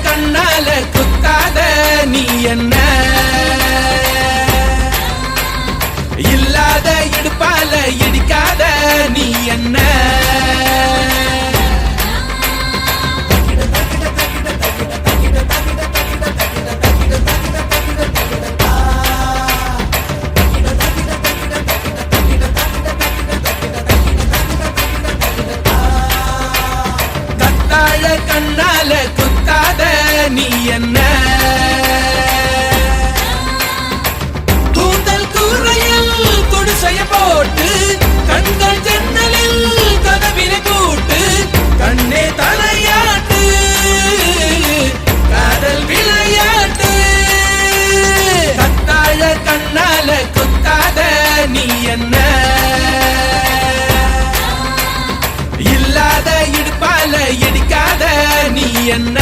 கண்ணால குத்தாத நீ என்ன இல்லாத இடுப்பால இடிக்காத நீ என்ன கத்தாழ கண்ணால குத்தாத நீ என்ன கூந்தல் கூரையில் குடிசைய போட்டு கண்கள் ஜன்னலில் கதவினை கூட்டு கண்ணே தலையாட்டு காதல் விளையாட்டு கத்தாழ கண்ணால குத்தாத நீ என்ன இல்லாத இடுப்பால இடிக்காத நீ என்ன